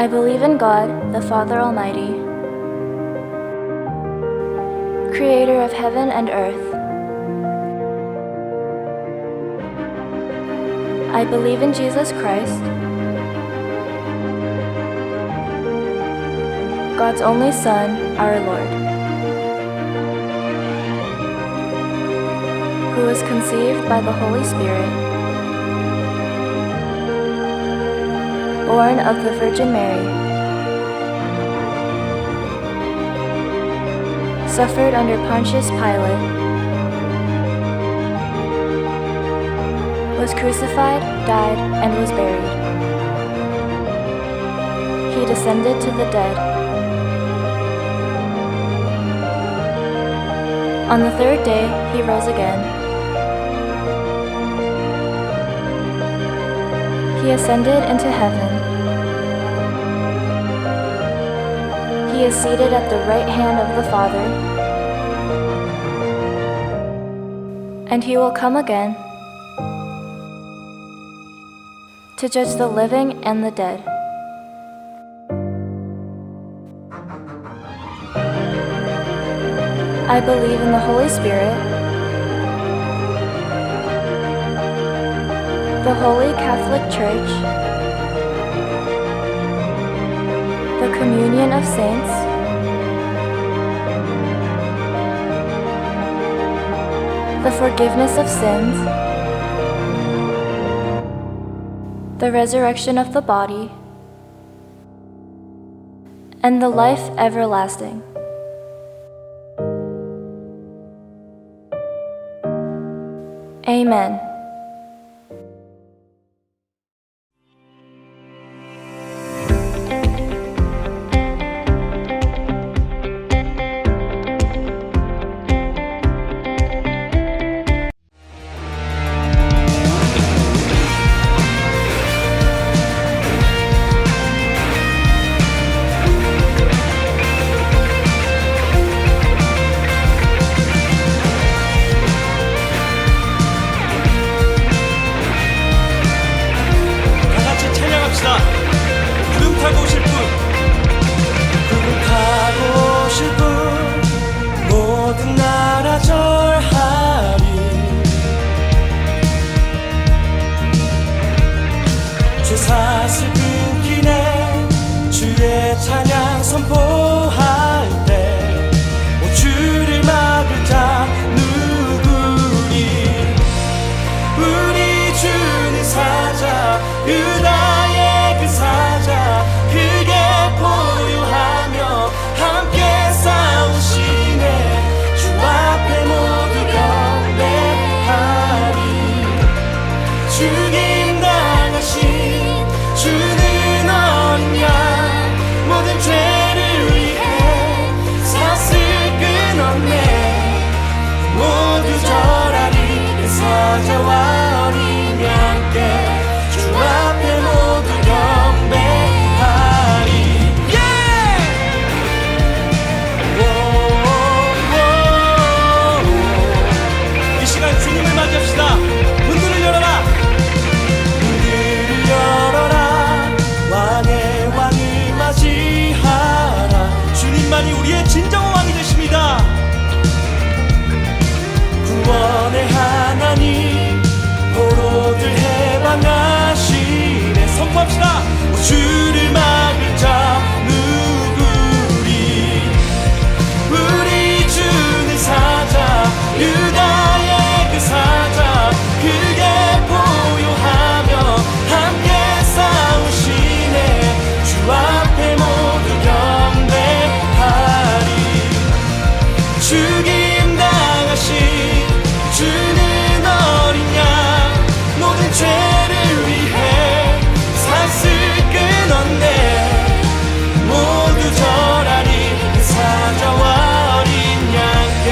I believe in God, the Father Almighty, creator of heaven and earth. I believe in Jesus Christ, God's only Son, our Lord, who was conceived by the Holy Spirit, born of the Virgin Mary, suffered under Pontius Pilate, was crucified, died, and was buried. He descended to the dead. On the third day, he rose again. He ascended into heaven. He is seated at the right hand of the Father, and he will come again to judge the living and the dead. I believe in the Holy Spirit, the Holy Catholic Church, the communion of saints, the forgiveness of sins, the resurrection of the body, and the life everlasting. Amen. 구름 타고 오실 분, 구름 타고 오실 분, 모든 나라 절하리. 주 사슬 끊기네, 주의 찬양 선포할 때, 오 주를 막을 자 누구니? 우리 주는 사자, 유다의 그 사자, 그게 보유하며 함께 싸우시네. 주 앞에 모두 경배하리. 죽임 당하신 주는 어린 양, 모든 죄를 위해 사슬 끊었네. 모두 절하리. 그 사자와 어린 양께 주 앞에 모두 경배하리. 이 시간 주님을 맞이합시다. 문들을 열어라. 문들을 열어라. 왕의 왕을 맞이하라. 주님만이 우리의 진정한 왕이 되십니다. 구원의 하나님, 포로들 해방하시네. 선포합시다. 주를 막을 자 누구리? 우리 주는 사자, 유다의 그 사자, 그게 보유하며 함께 싸우시네. 주 앞에 모두 경배하리. 죽임 당하신 주는 어린 양, 모든 죄를 위해 사슬 끊었네. 모두 절하리. 그 사자와 어린 양께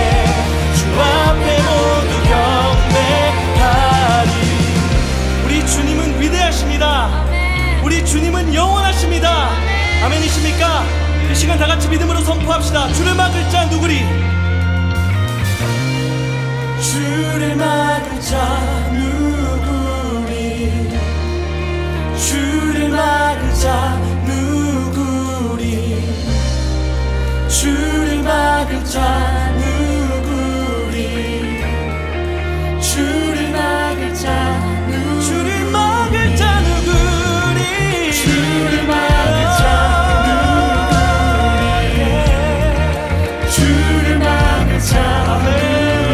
주 앞에 모두 경배하리. 우리 주님은 위대하십니다. 우리 주님은 영원하십니다. 아멘이십니까? 이 시간 다 같이 믿음으로 선포합시다. 주를 막을 자 누구리? 주를 막을 자 누구리? 주를 막을 자 누구리? 자 누구리 주를 막을 자 누구리 주를 막을 자 누구리 주를 막을 자 누구리 주를 막을 자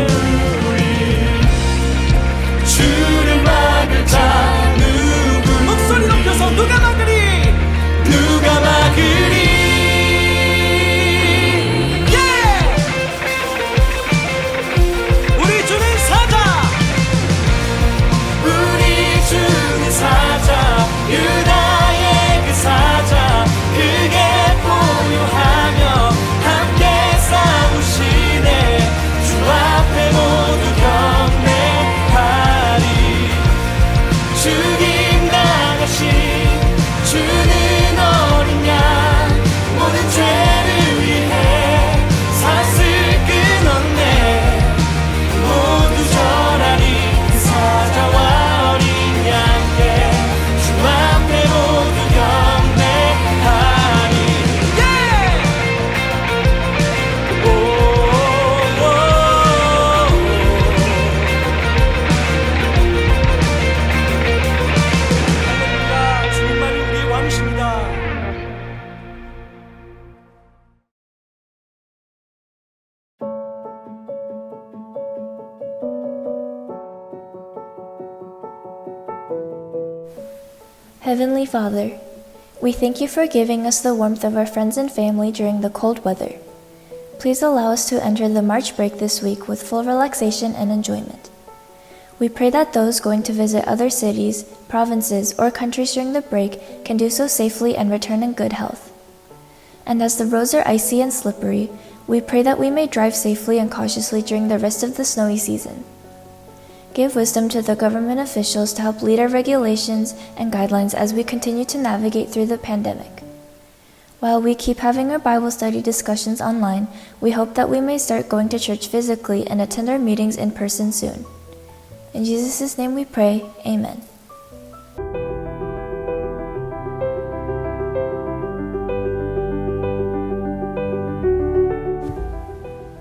누구리 주를 막을 자 누구 목소리 높여서 누가 막으리 누가 막으리 유다의 그 사자 그게 보유하며 함께 싸우시네 주 앞에 모두 경배하리 죽임 당하신 주는 어린 양 모든 죄를 위해 사슬 끊었네 모두 절하리 그 사자와 어린 양께 Heavenly Father, we thank you for giving us the warmth of our friends and family during the cold weather. Please allow us to enter the March break this week with full relaxation and enjoyment. We pray that those going to visit other cities, provinces, or countries during the break can do so safely and return in good health. And as the roads are icy and slippery, we pray that we may drive safely and cautiously during the rest of the snowy season. Give wisdom to the government officials to help lead our regulations and guidelines as we continue to navigate through the pandemic. While we keep having our Bible study discussions online, we hope that we may start going to church physically and attend our meetings in person soon. In Jesus' name we pray, Amen.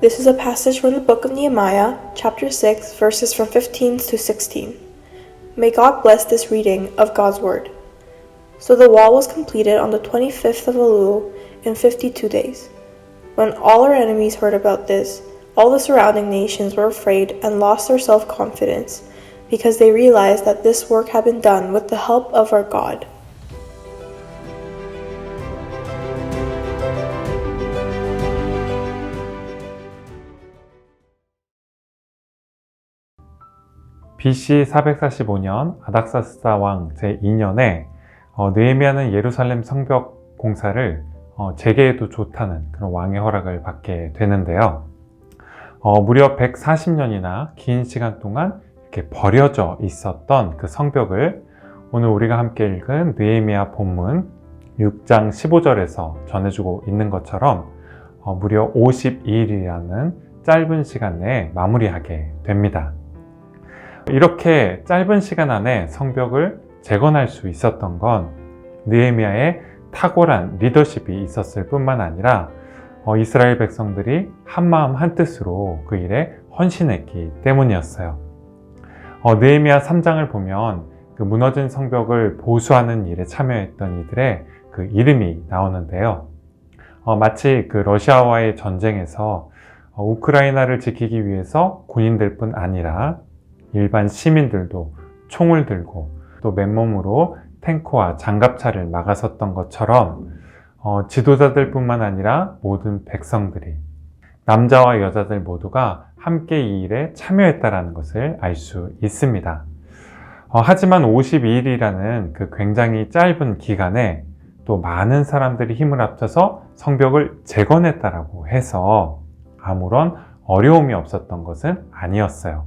This is a passage from the book of Nehemiah, chapter 6, verses from 15 to 16. May God bless this reading of God's Word. So the wall was completed on the 25th of Elul in 52 days. When all our enemies heard about this, all the surrounding nations were afraid and lost their self-confidence, because they realized that this work had been done with the help of our God. BC 445년 아닥사스다 왕 제2년에 느헤미야는 예루살렘 성벽 공사를 재개해도 좋다는 그런 왕의 허락을 받게 되는데요. 무려 140년이나 긴 시간 동안 이렇게 버려져 있었던 그 성벽을 오늘 우리가 함께 읽은 느헤미야 본문 6장 15절에서 전해주고 있는 것처럼 무려 52일이라는 짧은 시간 내에 마무리하게 됩니다. 이렇게 짧은 시간 안에 성벽을 재건할 수 있었던 건 느헤미야의 탁월한 리더십이 있었을 뿐만 아니라 이스라엘 백성들이 한마음 한뜻으로 그 일에 헌신했기 때문이었어요. 느헤미야 3장을 보면 그 무너진 성벽을 보수하는 일에 참여했던 이들의 그 이름이 나오는데요. 마치 그 러시아와의 전쟁에서 우크라이나를 지키기 위해서 군인들뿐 아니라 일반 시민들도 총을 들고 또 맨몸으로 탱크와 장갑차를 막아섰던 것처럼 지도자들 뿐만 아니라 모든 백성들이 남자와 여자들 모두가 함께 이 일에 참여했다는 것을 알 수 있습니다. 하지만 52일이라는 그 굉장히 짧은 기간에 또 많은 사람들이 힘을 합쳐서 성벽을 재건했다라고 해서 아무런 어려움이 없었던 것은 아니었어요.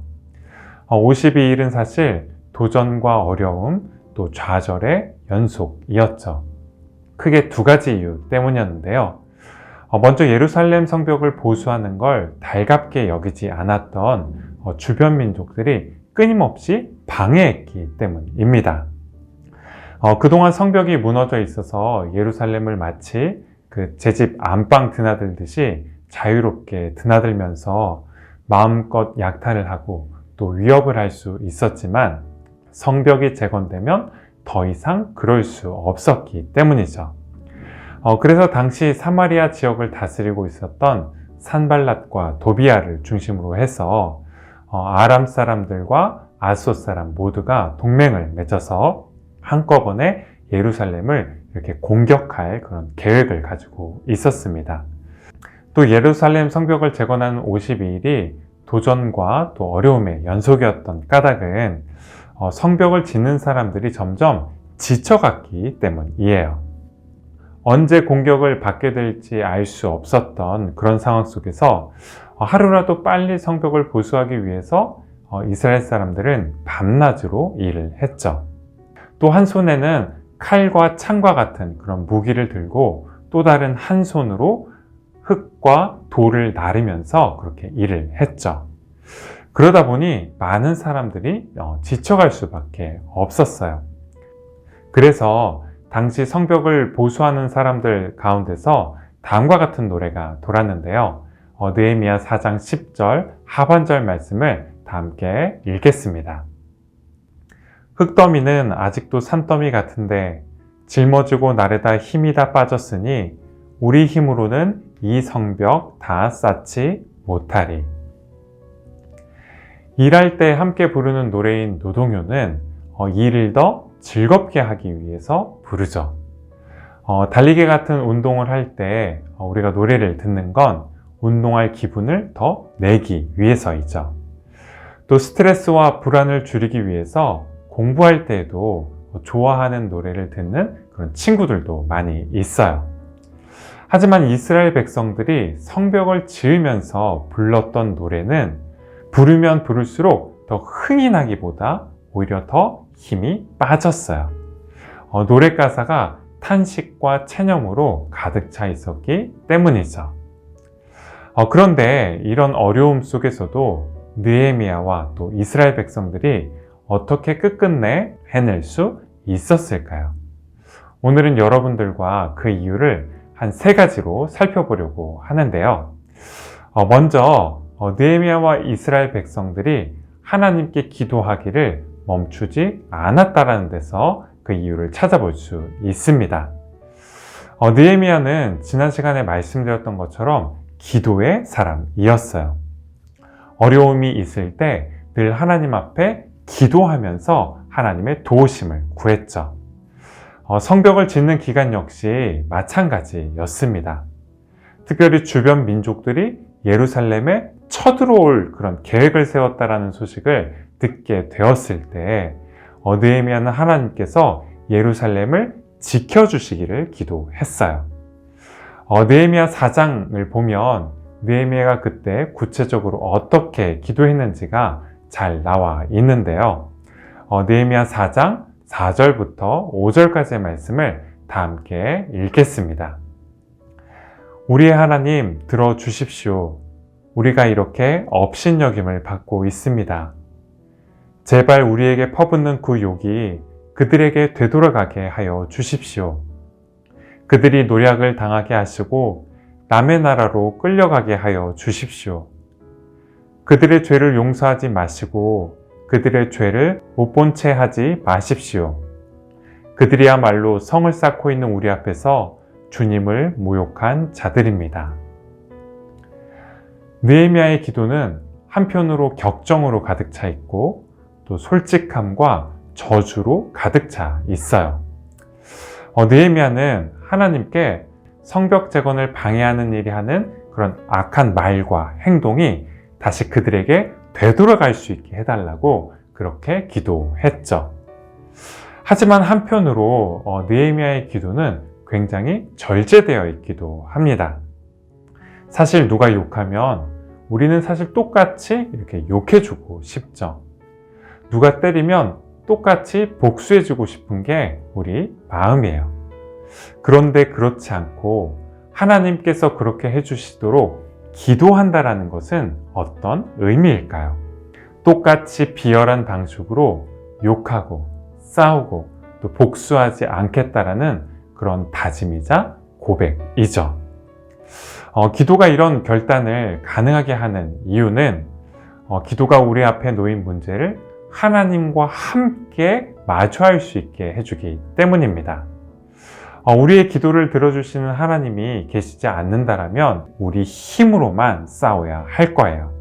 52일은 사실 도전과 어려움 또 좌절의 연속이었죠. 크게 두 가지 이유 때문이었는데요. 먼저 예루살렘 성벽을 보수하는 걸 달갑게 여기지 않았던 주변 민족들이 끊임없이 방해했기 때문입니다. 그동안 성벽이 무너져 있어서 예루살렘을 마치 그 제 집 안방 드나들듯이 자유롭게 드나들면서 마음껏 약탈을 하고 또 위협을 할 수 있었지만 성벽이 재건되면 더 이상 그럴 수 없었기 때문이죠. 그래서 당시 사마리아 지역을 다스리고 있었던 산발랏과 도비아를 중심으로 해서 아람 사람들과 아숫 사람 모두가 동맹을 맺어서 한꺼번에 예루살렘을 이렇게 공격할 그런 계획을 가지고 있었습니다. 또 예루살렘 성벽을 재건하는 52일이 도전과 또 어려움의 연속이었던 까닭은 성벽을 짓는 사람들이 점점 지쳐갔기 때문이에요. 언제 공격을 받게 될지 알 수 없었던 그런 상황 속에서 하루라도 빨리 성벽을 보수하기 위해서 이스라엘 사람들은 밤낮으로 일을 했죠. 또 한 손에는 칼과 창과 같은 그런 무기를 들고 또 다른 한 손으로 흙과 돌을 나르면서 그렇게 일을 했죠. 그러다 보니 많은 사람들이 지쳐갈 수밖에 없었어요. 그래서 당시 성벽을 보수하는 사람들 가운데서 다음과 같은 노래가 돌았는데요. 느헤미야 4장 10절 하반절 말씀을 다 함께 읽겠습니다. 흙더미는 아직도 산더미 같은데 짊어지고 나르다 힘이 다 빠졌으니 우리 힘으로는 이 성벽 다 쌓지 못하리. 일할 때 함께 부르는 노래인 노동요는 일을 더 즐겁게 하기 위해서 부르죠. 달리기 같은 운동을 할 때 우리가 노래를 듣는 건 운동할 기분을 더 내기 위해서이죠. 또 스트레스와 불안을 줄이기 위해서 공부할 때에도 좋아하는 노래를 듣는 그런 친구들도 많이 있어요. 하지만 이스라엘 백성들이 성벽을 지으면서 불렀던 노래는 부르면 부를수록 더 흥이 나기보다 오히려 더 힘이 빠졌어요. 노래 가사가 탄식과 체념으로 가득 차 있었기 때문이죠. 그런데 이런 어려움 속에서도 느헤미야와 또 이스라엘 백성들이 어떻게 끝끝내 해낼 수 있었을까요? 오늘은 여러분들과 그 이유를 한 3가지로 살펴보려고 하는데요. 먼저 느헤미야와 이스라엘 백성들이 하나님께 기도하기를 멈추지 않았다라는 데서 그 이유를 찾아볼 수 있습니다. 느헤미야는 지난 시간에 말씀드렸던 것처럼 기도의 사람이었어요. 어려움이 있을 때 늘 하나님 앞에 기도하면서 하나님의 도우심을 구했죠. 성벽을 짓는 기간 역시 마찬가지였습니다. 특별히 주변 민족들이 예루살렘에 쳐들어올 그런 계획을 세웠다라는 소식을 듣게 되었을 때 느헤미야는 하나님께서 예루살렘을 지켜주시기를 기도했어요. 느헤미야 4장을 보면 느헤미야가 그때 구체적으로 어떻게 기도했는지가 잘 나와 있는데요. 느헤미야 4장 4절부터 5절까지의 말씀을 다 함께 읽겠습니다. 우리의 하나님 들어주십시오. 우리가 이렇게 업신여김을 받고 있습니다. 제발 우리에게 퍼붓는 그 욕이 그들에게 되돌아가게 하여 주십시오. 그들이 노략을 당하게 하시고 남의 나라로 끌려가게 하여 주십시오. 그들의 죄를 용서하지 마시고 그들의 죄를 못 본 채 하지 마십시오. 그들이야말로 성을 쌓고 있는 우리 앞에서 주님을 모욕한 자들입니다. 느헤미야의 기도는 한편으로 격정으로 가득 차 있고 또 솔직함과 저주로 가득 차 있어요. 느헤미야는 하나님께 성벽 재건을 방해하는 일이 하는 그런 악한 말과 행동이 다시 그들에게 되돌아갈 수 있게 해달라고 그렇게 기도했죠. 하지만 한편으로 느헤미야의 기도는 굉장히 절제되어 있기도 합니다. 사실 누가 욕하면 우리는 사실 똑같이 이렇게 욕해주고 싶죠. 누가 때리면 똑같이 복수해주고 싶은 게 우리 마음이에요. 그런데 그렇지 않고 하나님께서 그렇게 해주시도록 기도한다라는 것은 어떤 의미일까요? 똑같이 비열한 방식으로 욕하고 싸우고 또 복수하지 않겠다라는 그런 다짐이자 고백이죠. 기도가 이런 결단을 가능하게 하는 이유는 기도가 우리 앞에 놓인 문제를 하나님과 함께 마주할 수 있게 해주기 때문입니다. 우리의 기도를 들어주시는 하나님이 계시지 않는다라면 우리 힘으로만 싸워야 할 거예요.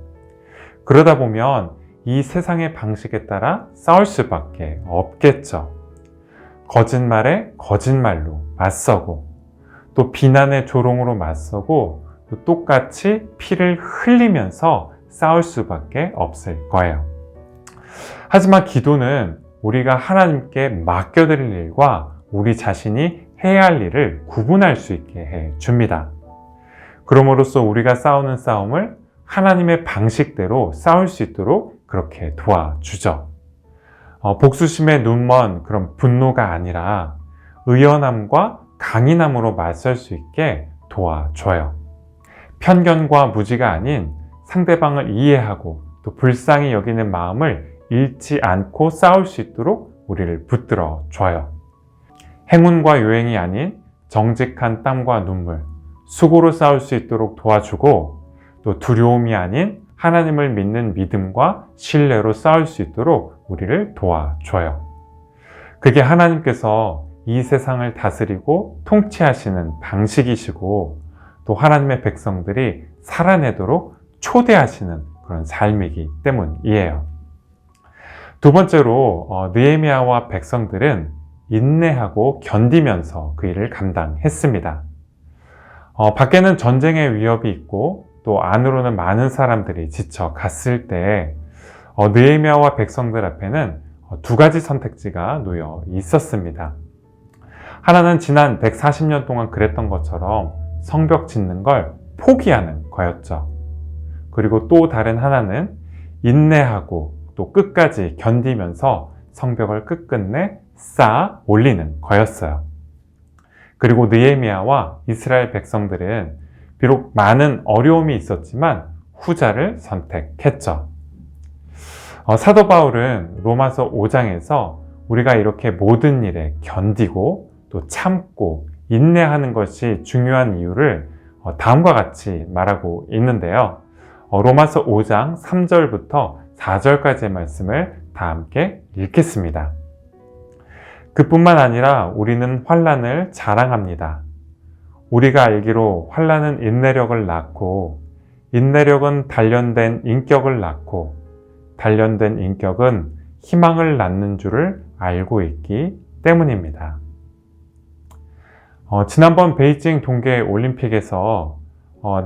그러다 보면 이 세상의 방식에 따라 싸울 수밖에 없겠죠. 거짓말에 거짓말로 맞서고, 또 비난의 조롱으로 맞서고, 또 똑같이 피를 흘리면서 싸울 수밖에 없을 거예요. 하지만 기도는 우리가 하나님께 맡겨드릴 일과 우리 자신이 해야 할 일을 구분할 수 있게 해줍니다. 그럼으로써 우리가 싸우는 싸움을 하나님의 방식대로 싸울 수 있도록 그렇게 도와주죠. 복수심에 눈먼 그런 분노가 아니라 의연함과 강인함으로 맞설 수 있게 도와줘요. 편견과 무지가 아닌 상대방을 이해하고 또 불쌍히 여기는 마음을 잃지 않고 싸울 수 있도록 우리를 붙들어 줘요. 행운과 요행이 아닌 정직한 땀과 눈물, 수고로 싸울 수 있도록 도와주고, 또 두려움이 아닌 하나님을 믿는 믿음과 신뢰로 싸울 수 있도록 우리를 도와줘요. 그게 하나님께서 이 세상을 다스리고 통치하시는 방식이시고, 또 하나님의 백성들이 살아내도록 초대하시는 그런 삶이기 때문이에요. 두 번째로 느헤미야와 백성들은 인내하고 견디면서 그 일을 감당했습니다. 밖에는 전쟁의 위협이 있고 또 안으로는 많은 사람들이 지쳐 갔을 때 느헤미야와 백성들 앞에는 두 가지 선택지가 놓여 있었습니다. 하나는 지난 140년 동안 그랬던 것처럼 성벽 짓는 걸 포기하는 거였죠. 그리고 또 다른 하나는 인내하고 또 끝까지 견디면서 성벽을 끝끝내 쌓아 올리는 거였어요. 그리고 느헤미야와 이스라엘 백성들은 비록 많은 어려움이 있었지만 후자를 선택했죠. 사도 바울은 로마서 5장에서 우리가 이렇게 모든 일에 견디고 또 참고 인내하는 것이 중요한 이유를 다음과 같이 말하고 있는데요. 로마서 5장 3절부터 4절까지의 말씀을 다 함께 읽겠습니다. 그뿐만 아니라 우리는 환난을 자랑합니다. 우리가 알기로 환난은 인내력을 낳고, 인내력은 단련된 인격을 낳고, 단련된 인격은 희망을 낳는 줄을 알고 있기 때문입니다. 지난번 베이징 동계 올림픽에서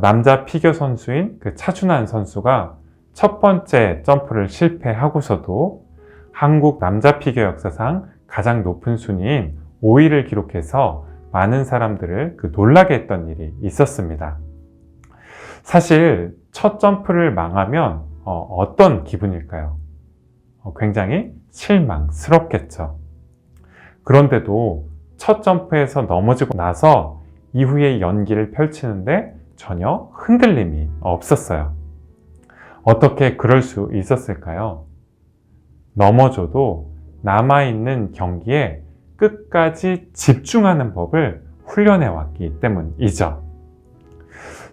남자 피겨 선수인 그 차준환 선수가 첫 번째 점프를 실패하고서도 한국 남자 피겨 역사상 가장 높은 순위인 5위를 기록해서 많은 사람들을 놀라게 했던 일이 있었습니다. 사실 첫 점프를 망하면 어떤 기분일까요? 굉장히 실망스럽겠죠. 그런데도 첫 점프에서 넘어지고 나서 이후의 연기를 펼치는데 전혀 흔들림이 없었어요. 어떻게 그럴 수 있었을까요? 넘어져도 남아있는 경기에 끝까지 집중하는 법을 훈련해 왔기 때문이죠.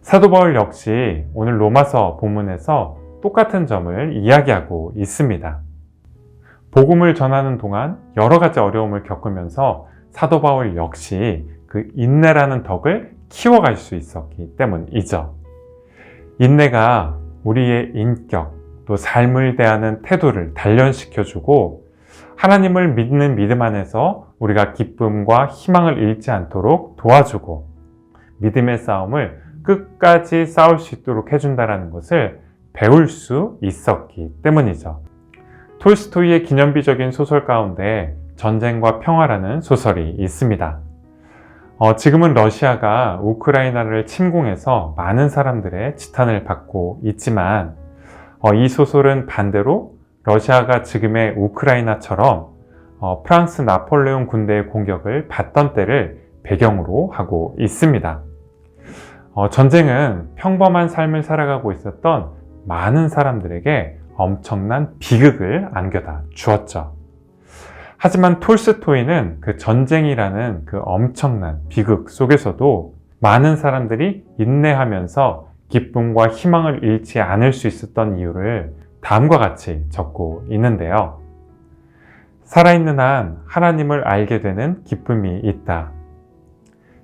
사도 바울 역시 오늘 로마서 본문에서 똑같은 점을 이야기하고 있습니다. 복음을 전하는 동안 여러 가지 어려움을 겪으면서 사도 바울 역시 그 인내라는 덕을 키워갈 수 있었기 때문이죠. 인내가 우리의 인격, 또 삶을 대하는 태도를 단련시켜주고 하나님을 믿는 믿음 안에서 우리가 기쁨과 희망을 잃지 않도록 도와주고 믿음의 싸움을 끝까지 싸울 수 있도록 해준다는 것을 배울 수 있었기 때문이죠. 톨스토이의 기념비적인 소설 가운데 전쟁과 평화라는 소설이 있습니다. 지금은 러시아가 우크라이나를 침공해서 많은 사람들의 지탄을 받고 있지만 이 소설은 반대로 러시아가 지금의 우크라이나처럼 프랑스 나폴레옹 군대의 공격을 받던 때를 배경으로 하고 있습니다. 전쟁은 평범한 삶을 살아가고 있었던 많은 사람들에게 엄청난 비극을 안겨다 주었죠. 하지만 톨스토이는 그 전쟁이라는 그 엄청난 비극 속에서도 많은 사람들이 인내하면서 기쁨과 희망을 잃지 않을 수 있었던 이유를 다음과 같이 적고 있는데요. 살아있는 한 하나님을 알게 되는 기쁨이 있다.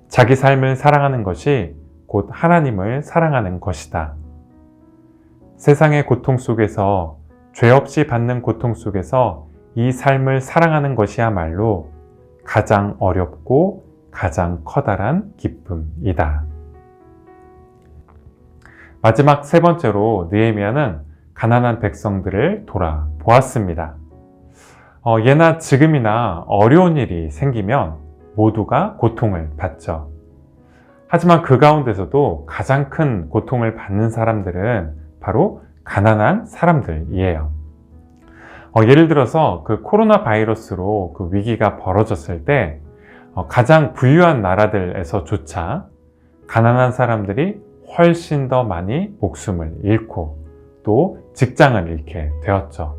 자기 삶을 사랑하는 것이 곧 하나님을 사랑하는 것이다. 세상의 고통 속에서, 죄 없이 받는 고통 속에서 이 삶을 사랑하는 것이야말로 가장 어렵고 가장 커다란 기쁨이다. 마지막 세 번째로 느헤미야는 가난한 백성들을 돌아보았습니다. 예나 지금이나 어려운 일이 생기면 모두가 고통을 받죠. 하지만 그 가운데서도 가장 큰 고통을 받는 사람들은 바로 가난한 사람들이에요. 예를 들어서 그 코로나 바이러스로 그 위기가 벌어졌을 때 가장 부유한 나라들에서조차 가난한 사람들이 훨씬 더 많이 목숨을 잃고 또 직장을 잃게 되었죠.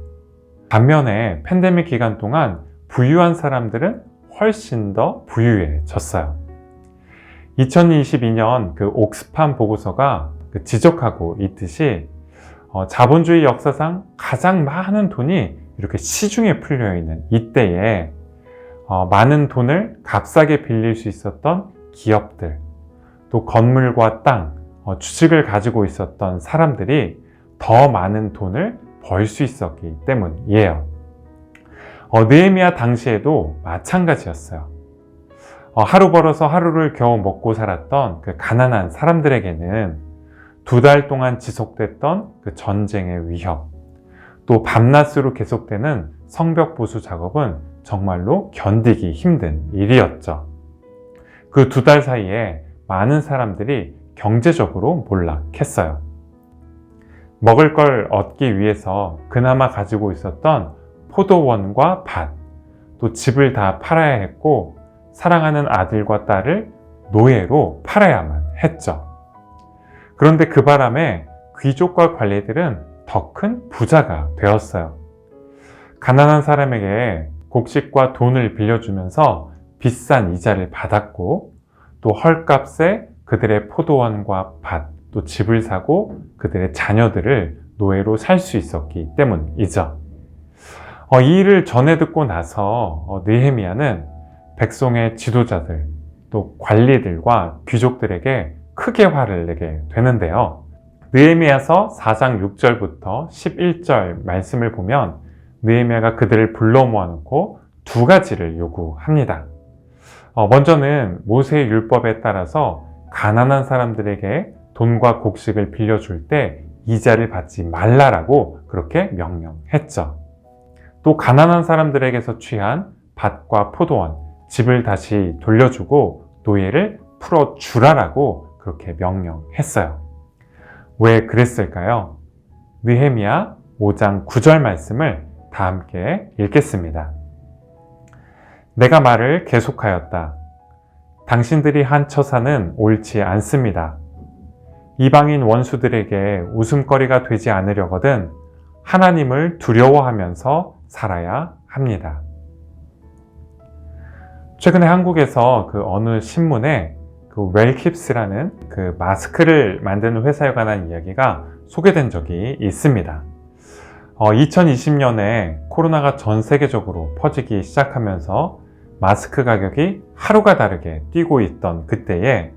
반면에 팬데믹 기간 동안 부유한 사람들은 훨씬 더 부유해졌어요. 2022년 그 옥스팜 보고서가 지적하고 있듯이 자본주의 역사상 가장 많은 돈이 이렇게 시중에 풀려 있는 이때에 많은 돈을 값싸게 빌릴 수 있었던 기업들, 또 건물과 땅, 주식을 가지고 있었던 사람들이 더 많은 돈을 벌 수 있었기 때문이에요. 느헤미야 당시에도 마찬가지였어요. 하루 벌어서 하루를 겨우 먹고 살았던 그 가난한 사람들에게는 2달 동안 지속됐던 그 전쟁의 위협, 또 밤낮으로 계속되는 성벽 보수 작업은 정말로 견디기 힘든 일이었죠. 그 2달 사이에 많은 사람들이 경제적으로 몰락했어요. 먹을 걸 얻기 위해서 그나마 가지고 있었던 포도원과 밭, 또 집을 다 팔아야 했고 사랑하는 아들과 딸을 노예로 팔아야만 했죠. 그런데 그 바람에 귀족과 관리들은 더 큰 부자가 되었어요. 가난한 사람에게 곡식과 돈을 빌려주면서 비싼 이자를 받았고 또 헐값에 그들의 포도원과 밭, 또 집을 사고 그들의 자녀들을 노예로 살 수 있었기 때문이죠. 이 일을 전해 듣고 나서 느헤미야는 백성의 지도자들, 또 관리들과 귀족들에게 크게 화를 내게 되는데요. 느헤미야서 4장 6절부터 11절 말씀을 보면 느헤미야가 그들을 불러 모아놓고 2가지를 요구합니다. 먼저는 모세의 율법에 따라서 가난한 사람들에게 돈과 곡식을 빌려줄 때 이자를 받지 말라라고 그렇게 명령했죠. 또 가난한 사람들에게서 취한 밭과 포도원, 집을 다시 돌려주고 노예를 풀어주라라고 그렇게 명령했어요. 왜 그랬을까요? 느헤미야 5장 9절 말씀을 다 함께 읽겠습니다. 내가 말을 계속하였다. 당신들이 한 처사는 옳지 않습니다. 이방인 원수들에게 웃음거리가 되지 않으려거든 하나님을 두려워하면서 살아야 합니다. 최근에 한국에서 그 어느 신문에 그 웰킵스라는 그 마스크를 만드는 회사에 관한 이야기가 소개된 적이 있습니다. 2020년에 코로나가 전 세계적으로 퍼지기 시작하면서 마스크 가격이 하루가 다르게 뛰고 있던 그때에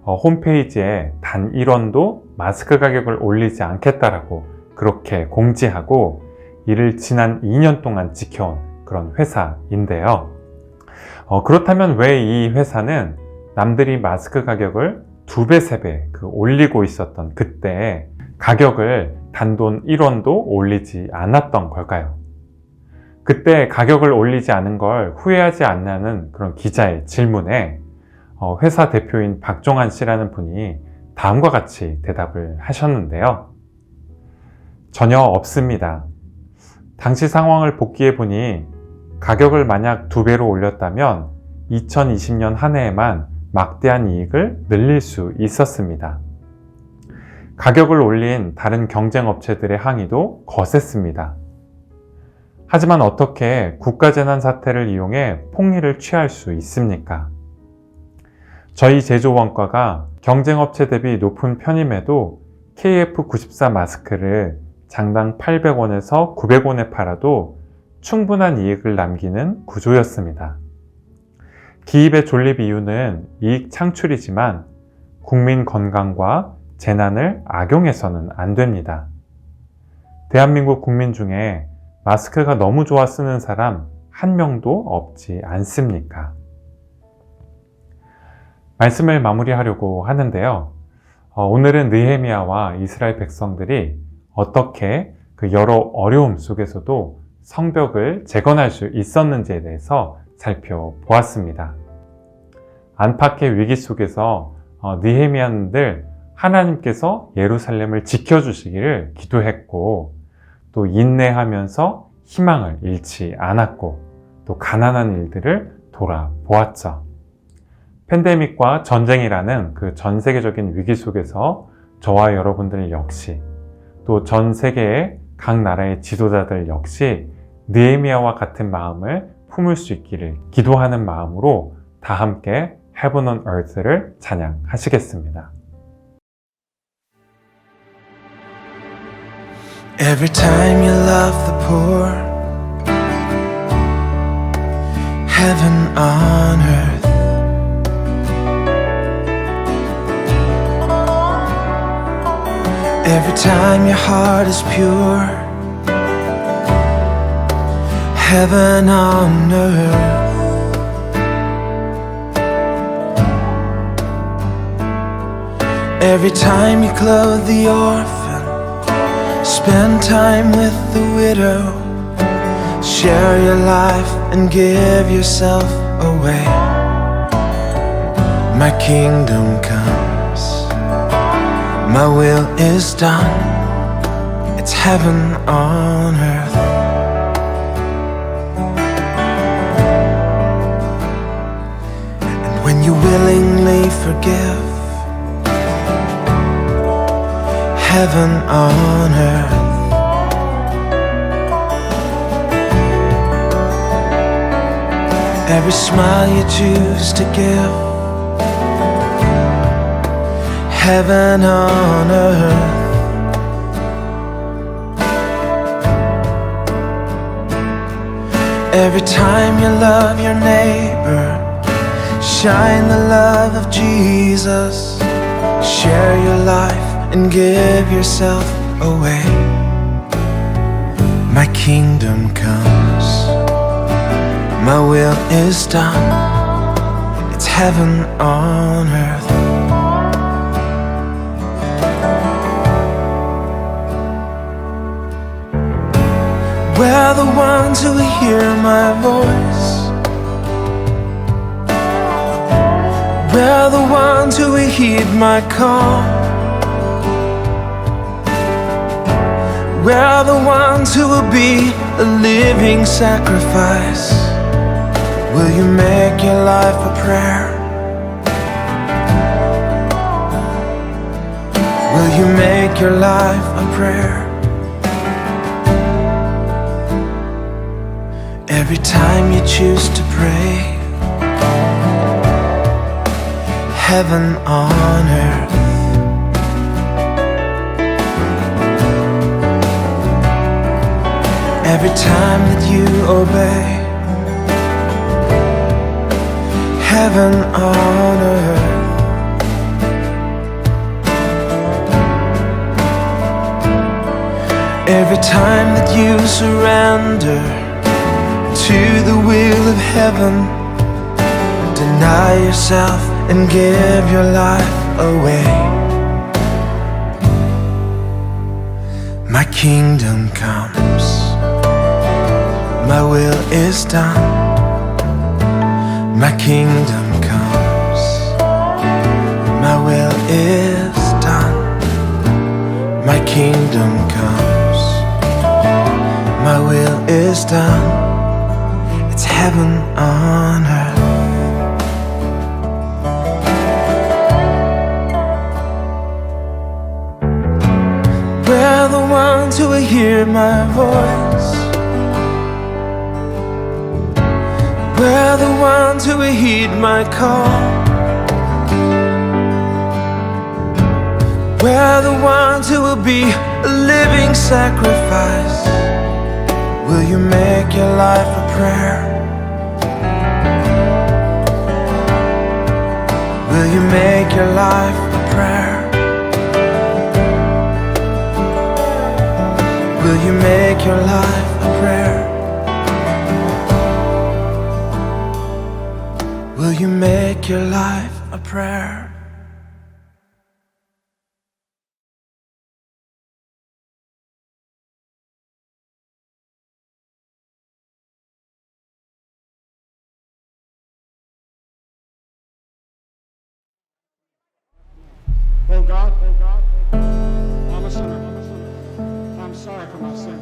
홈페이지에 단 1원도 마스크 가격을 올리지 않겠다라고 그렇게 공지하고 이를 지난 2년 동안 지켜온 그런 회사인데요. 그렇다면 왜 이 회사는 남들이 마스크 가격을 2배, 3배 올리고 있었던 그때 가격을 단돈 1원도 올리지 않았던 걸까요? 그때 가격을 올리지 않은 걸 후회하지 않냐는 그런 기자의 질문에 회사 대표인 박종환 씨라는 분이 다음과 같이 대답을 하셨는데요. 전혀 없습니다. 당시 상황을 복기해 보니 가격을 만약 2배로 올렸다면 2020년 한 해에만 막대한 이익을 늘릴 수 있었습니다. 가격을 올린 다른 경쟁업체들의 항의도 거셌습니다. 하지만 어떻게 국가재난 사태를 이용해 폭리를 취할 수 있습니까? 저희 제조 원가가 경쟁업체 대비 높은 편임에도 KF94 마스크를 장당 800원에서 900원에 팔아도 충분한 이익을 남기는 구조였습니다. 기입의 존립 이유는 이익 창출이지만 국민 건강과 재난을 악용해서는 안 됩니다. 대한민국 국민 중에 마스크가 너무 좋아 쓰는 사람 한 명도 없지 않습니까? 말씀을 마무리하려고 하는데요. 오늘은 느헤미야와 이스라엘 백성들이 어떻게 그 여러 어려움 속에서도 성벽을 재건할 수 있었는지에 대해서 살펴보았습니다. 안팎의 위기 속에서 느헤미야는 늘 하나님께서 예루살렘을 지켜주시기를 기도했고 또 인내하면서 희망을 잃지 않았고 또 가난한 일들을 돌아보았죠. 팬데믹과 전쟁이라는 그 전 세계적인 위기 속에서 저와 여러분들 역시 또 전 세계의 각 나라의 지도자들 역시 느헤미야와 같은 마음을 품을 수 있기를 기도하는 마음으로 다 함께 Heaven on Earth를 찬양하시겠습니다. Every time you love the poor, heaven on earth. Every time your heart is pure, heaven on earth. Every time you clothe the orphan, spend time with the widow, share your life and give yourself away. My kingdom comes, my will is done, it's heaven on earth. And when you willingly forgive, heaven on earth. Every smile you choose to give, heaven on earth. Every time you love your neighbor, shine the love of Jesus, share your life and give yourself away. My kingdom comes, my will is done, it's heaven on earth. We're the ones who hear my voice, we're the ones who heed my call, we're the ones who will be a living sacrifice. Will you make your life a prayer? Will you make your life a prayer? Every time you choose to pray, heaven on earth. Every time that you obey, heaven on earth. Every time that you surrender to the will of heaven, deny yourself and give your life away. My kingdom comes, my will is done. My kingdom comes, my will is done. My kingdom comes, my will is done. It's heaven on earth. We're the ones who hear my voice, we're the ones who heed my call, We're the ones who will be a living sacrifice. Will you make your life a prayer? Will you make your life a prayer? Will you make your life a prayer? Will you make your life a prayer? Oh God, I'm a sinner. I'm sorry for my sin.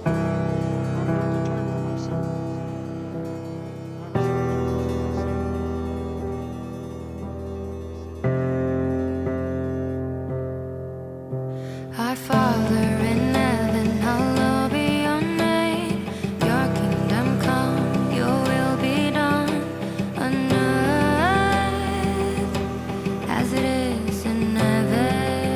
I'm going to turn from my sin. Our Father in heaven, hallowed be your name. Your kingdom come, your will be done on earth as it is in heaven.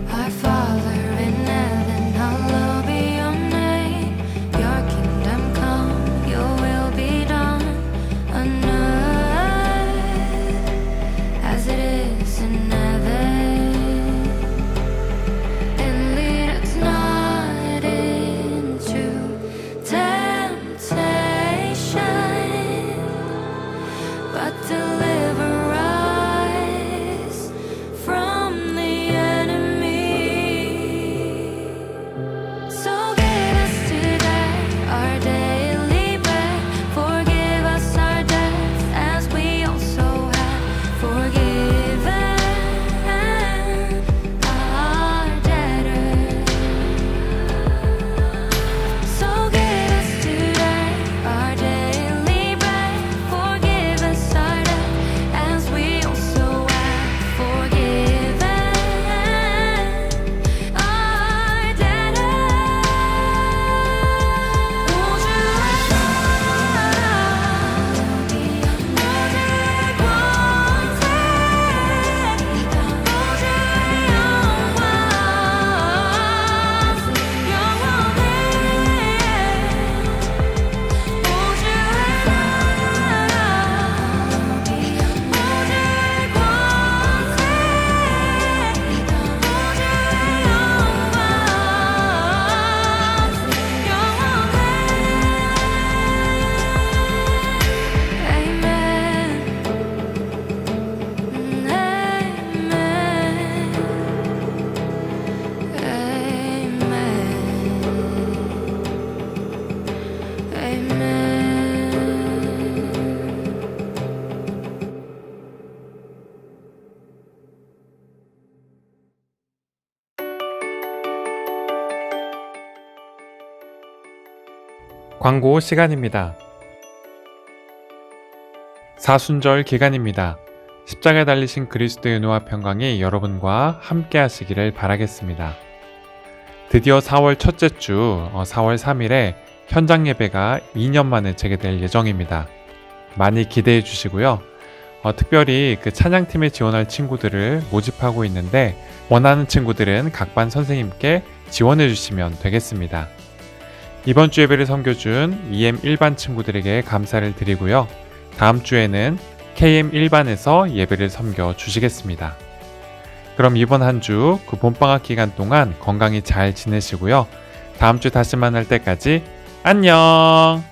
Our Father in heaven, hallowed be your name. Your kingdom come, your will be done on earth as it is in heaven. And lead us not into temptation, but deliver us from the enemy. So give us today our daily bread. Forgive us our debts as we also have forgiven our debtors. So give us today our daily bread. Forgive us our debt as we also have forgiven our debtors. 광고 시간입니다. 사순절 기간입니다. 십자가에 달리신 그리스도의 은혜와 평강이 여러분과 함께 하시기를 바라겠습니다. 드디어 4월 첫째 주 4월 3일에 현장 예배가 2년 만에 재개될 예정입니다. 많이 기대해 주시고요. 특별히 그 찬양팀에 지원할 친구들을 모집하고 있는데 원하는 친구들은 각 반 선생님께 지원해 주시면 되겠습니다. 이번 주 예배를 섬겨준 EM 1반 친구들에게 감사를 드리고요. 다음 주에는 KM 1반에서 예배를 섬겨 주시겠습니다. 그럼 이번 한 주 그 봄방학 기간 동안 건강히 잘 지내시고요. 다음 주 다시 만날 때까지 안녕!